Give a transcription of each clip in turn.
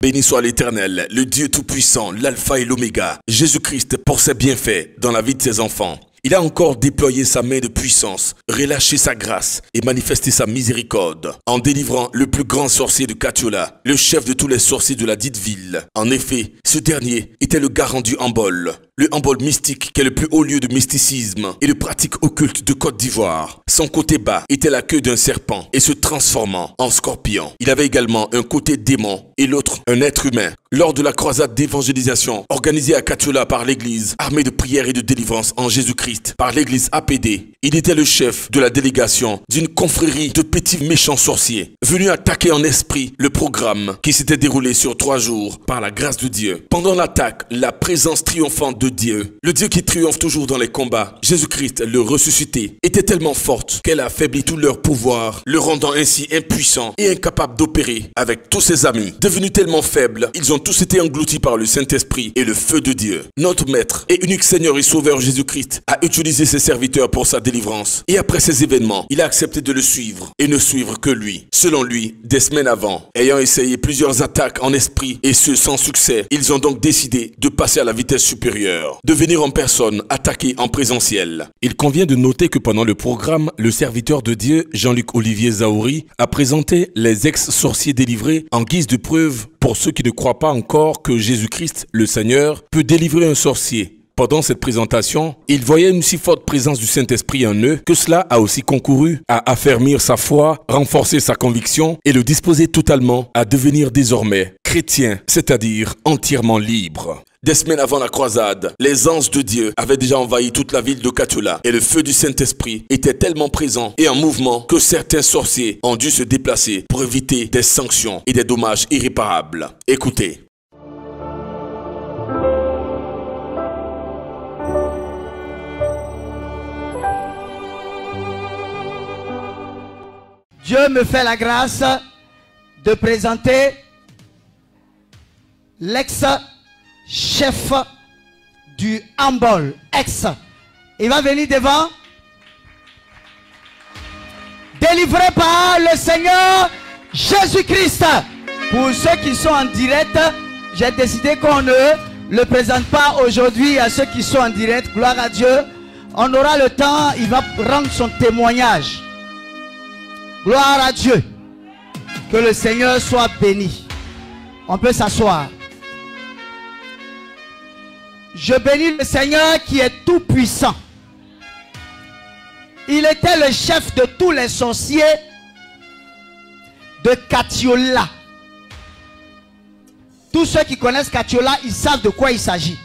Béni soit l'Éternel, le Dieu Tout-Puissant, l'Alpha et l'Oméga, Jésus-Christ pour ses bienfaits dans la vie de ses enfants. Il a encore déployé sa main de puissance, relâché sa grâce et manifesté sa miséricorde en délivrant le plus grand sorcier de Katiola, le chef de tous les sorciers de la dite ville. En effet, ce dernier était le garant du Hambol, le Hambol mystique qui est le plus haut lieu de mysticisme et de pratique occulte de Côte d'Ivoire. Son côté bas était la queue d'un serpent et se transformant en scorpion. Il avait également un côté démon et l'autre un être humain. Lors de la croisade d'évangélisation organisée à Katiola par l'église, armée de prière et de délivrance en Jésus-Christ, par l'église APD, il était le chef de la délégation d'une confrérie de petits méchants sorciers, venus attaquer en esprit le programme qui s'était déroulé sur 3 jours par la grâce de Dieu. Pendant l'attaque, la présence triomphante de Dieu, le Dieu qui triomphe toujours dans les combats, Jésus-Christ le ressuscité, était tellement forte qu'elle a affaibli tout leur pouvoir, le rendant ainsi impuissant et incapable d'opérer avec tous ses amis. Devenus tellement faibles, ils ont tous été engloutis par le Saint-Esprit et le feu de Dieu. Notre Maître et unique Seigneur et Sauveur Jésus-Christ a utilisé ses serviteurs pour sa délivrance. Et après ces événements, il a accepté de le suivre et ne suivre que lui. Selon lui, des semaines avant, ayant essayé plusieurs attaques en esprit et ce sans succès, ils ont donc décidé de passer à la vitesse supérieure, de venir en personne attaquer en présentiel. Il convient de noter que pendant le programme, le serviteur de Dieu, Jean-Luc Olivier Zahouri, a présenté les ex-sorciers délivrés en guise de preuve pour ceux qui ne croient pas encore que Jésus-Christ, le Seigneur, peut délivrer un sorcier. Pendant cette présentation, il voyait une si forte présence du Saint-Esprit en eux que cela a aussi concouru à affermir sa foi, renforcer sa conviction et le disposer totalement à devenir désormais chrétien, c'est-à-dire entièrement libre. Des semaines avant la croisade, les anges de Dieu avaient déjà envahi toute la ville de Katiola et le feu du Saint-Esprit était tellement présent et en mouvement que certains sorciers ont dû se déplacer pour éviter des sanctions et des dommages irréparables. Écoutez. Dieu me fait la grâce de présenter l'ex-chef du Hambol. Il va venir devant. Délivré par le Seigneur Jésus-Christ. Pour ceux qui sont en direct, j'ai décidé qu'on ne le présente pas aujourd'hui à ceux qui sont en direct. Gloire à Dieu. On aura le temps, il va rendre son témoignage. Gloire à Dieu. Que le Seigneur soit béni. On peut s'asseoir. Je bénis le Seigneur qui est tout puissant. Il était le chef de tous les sorciers de Katiola. Tous ceux qui connaissent Katiola, ils savent de quoi il s'agit.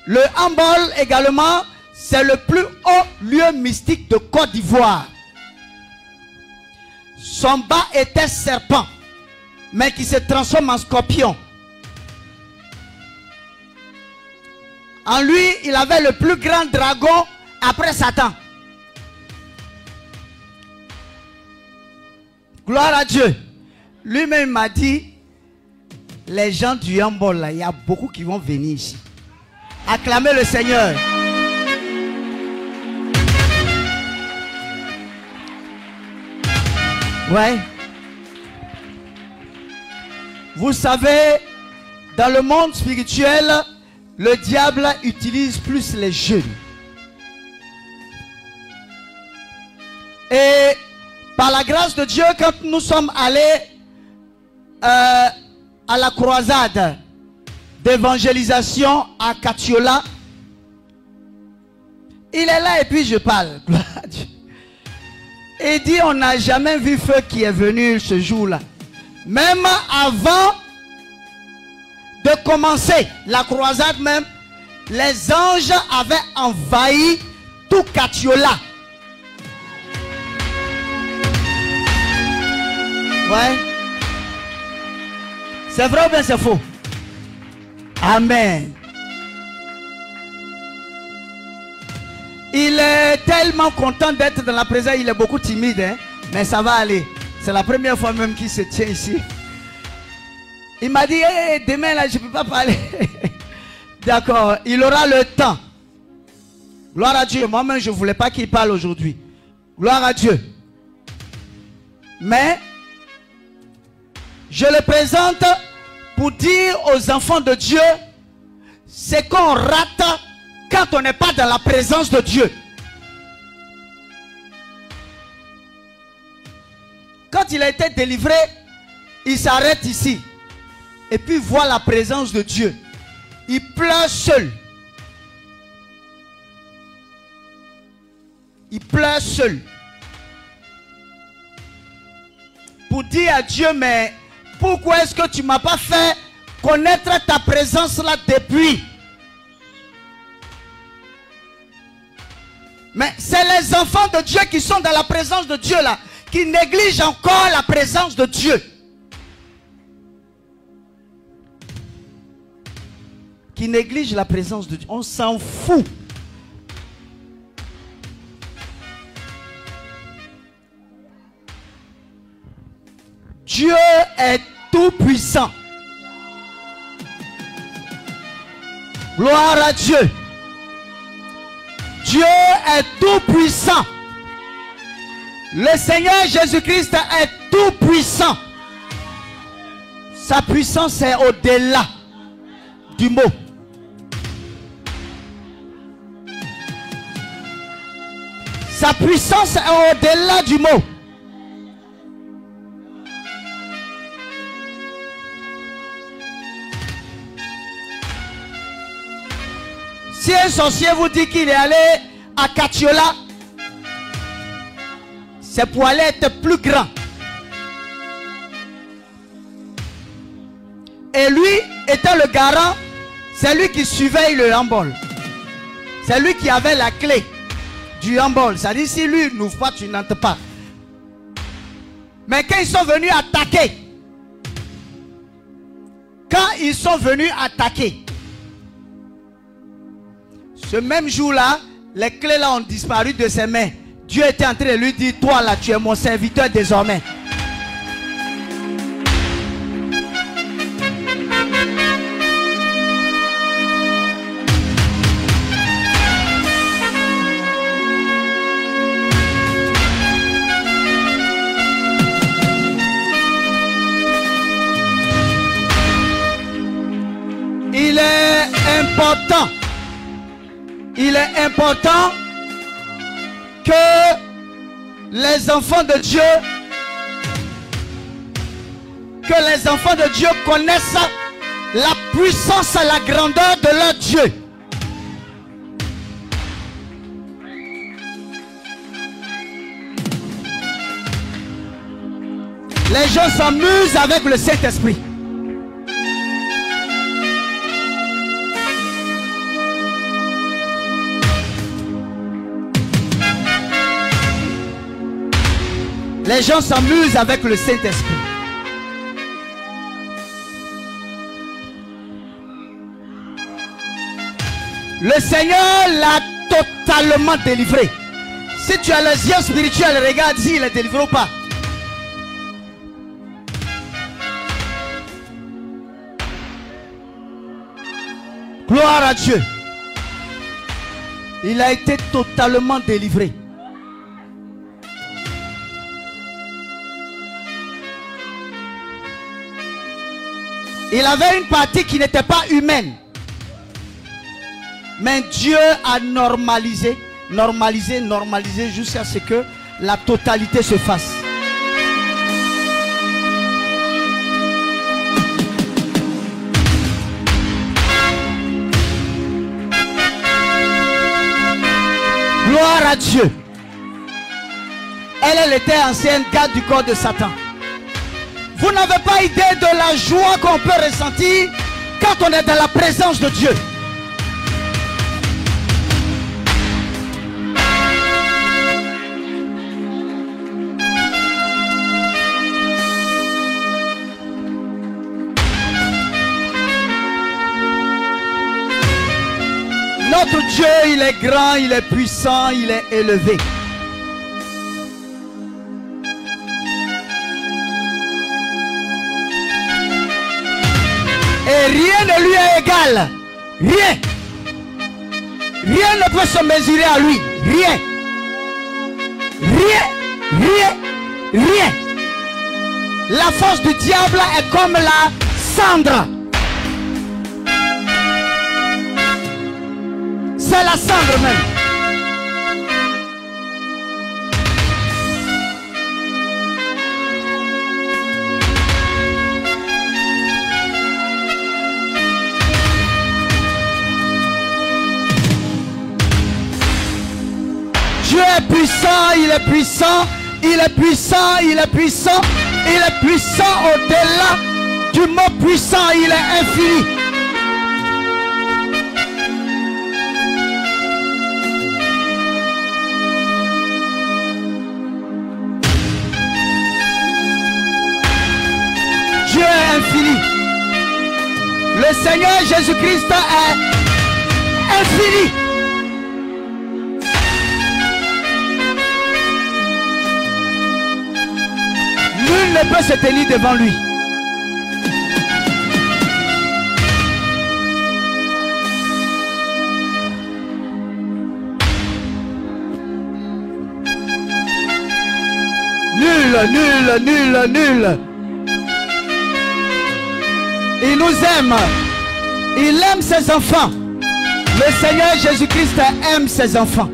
Le Hambol également, c'est le plus haut lieu mystique de Côte d'Ivoire. Son bas était serpent, mais qui se transforme en scorpion. En lui, il avait le plus grand dragon après Satan. Gloire à Dieu. Lui-même m'a dit, les gens du Hambol, là, il y a beaucoup qui vont venir ici. Acclamez le Seigneur. Ouais. Vous savez, dans le monde spirituel, le diable utilise plus les jeunes. Et par la grâce de Dieu, quand nous sommes allés à la croisade d'évangélisation à Katiola, il est là et puis je parle. Il dit, on n'a jamais vu feu qui est venu ce jour-là. Même avant de commencer la croisade même, les anges avaient envahi tout Katiola. Ouais. C'est vrai ou bien c'est faux? Amen. Il est tellement content d'être dans la présence, il est beaucoup timide, hein? Mais ça va aller. C'est la première fois même qu'il se tient ici. Il m'a dit, hey, demain là, je ne peux pas parler. D'accord, il aura le temps. Gloire à Dieu. Moi-même, je ne voulais pas qu'il parle aujourd'hui. Gloire à Dieu. Mais, Je le présente pour dire aux enfants de Dieu ce qu'on rate quand on n'est pas dans la présence de Dieu. Quand il a été délivré, il s'arrête ici. Et puis voit la présence de Dieu. Il pleure seul. Il pleure seul. Pour dire à Dieu, mais pourquoi est-ce que tu ne m'as pas fait connaître ta présence là depuis? Mais c'est les enfants de Dieu qui sont dans la présence de Dieu là, qui négligent encore la présence de Dieu. Qui négligent la présence de Dieu. On s'en fout. Dieu est tout puissant. Gloire à Dieu. Dieu est tout puissant. Le Seigneur Jésus-Christ est tout puissant. Sa puissance est au-delà du mot. Sa puissance est au-delà du mot. Si un sorcier vous dit qu'il est allé à Katiola, c'est pour aller être plus grand. Et lui étant le garant, c'est lui qui surveille le handball. C'est lui qui avait la clé du handball. Ça dit, si lui n'ouvre pas, tu n'entres pas. Mais quand ils sont venus attaquer, ce même jour-là, les clés là ont disparu de ses mains. Dieu était en train de lui dire, toi là, tu es mon serviteur désormais. Il est important que les enfants de Dieu connaissent la puissance et la grandeur de leur Dieu. Les gens s'amusent avec le Saint-Esprit. Les gens s'amusent avec le Saint-Esprit. Le Seigneur l'a totalement délivré. Si tu as les yeux spirituels, regarde s'il il est délivré ou pas. Gloire à Dieu. Il a été totalement délivré. Il avait une partie qui n'était pas humaine. Mais Dieu a normalisé jusqu'à ce que la totalité se fasse. Gloire à Dieu. Elle était ancienne garde du corps de Satan. Vous n'avez pas idée de la joie qu'on peut ressentir quand on est dans la présence de Dieu. Notre Dieu, il est grand, il est puissant, il est élevé. Et rien ne lui est égal. Rien. Rien ne peut se mesurer à lui. Rien. Rien. Rien. Rien. La force du diable est comme la cendre. C'est la cendre même. Dieu est puissant, il est puissant, il est puissant, il est puissant, il est puissant au-delà du mot puissant, il est infini. Dieu est infini. Le Seigneur Jésus-Christ est infini. Nul ne peut se tenir devant lui. Nul. Il nous aime. Il aime ses enfants. Le Seigneur Jésus-Christ aime ses enfants.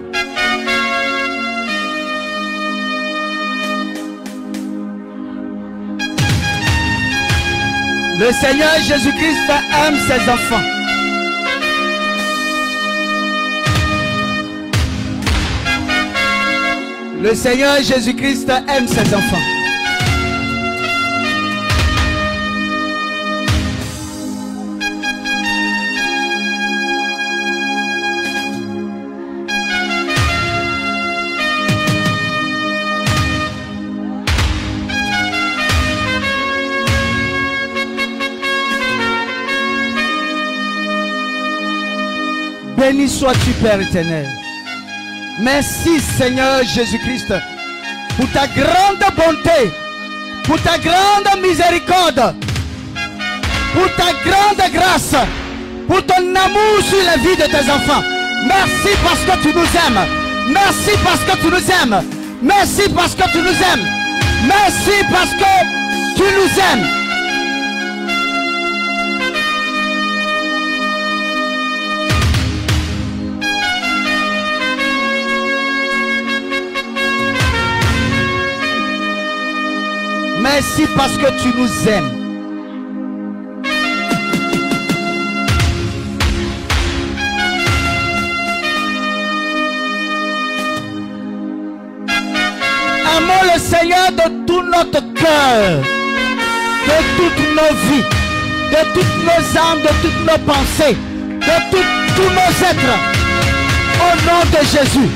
Le Seigneur Jésus-Christ aime ses enfants. Le Seigneur Jésus-Christ aime ses enfants. Béni sois-tu, Père éternel. Merci, Seigneur Jésus-Christ, pour ta grande bonté, pour ta grande miséricorde, pour ta grande grâce, pour ton amour sur la vie de tes enfants. Merci parce que tu nous aimes. Merci parce que tu nous aimes. Merci parce que tu nous aimes. Merci parce que tu nous aimes. Merci parce que tu nous aimes. Aimons le Seigneur de tout notre cœur, de toutes nos vies, de toutes nos âmes, de toutes nos pensées, de tous nos êtres. Au nom de Jésus.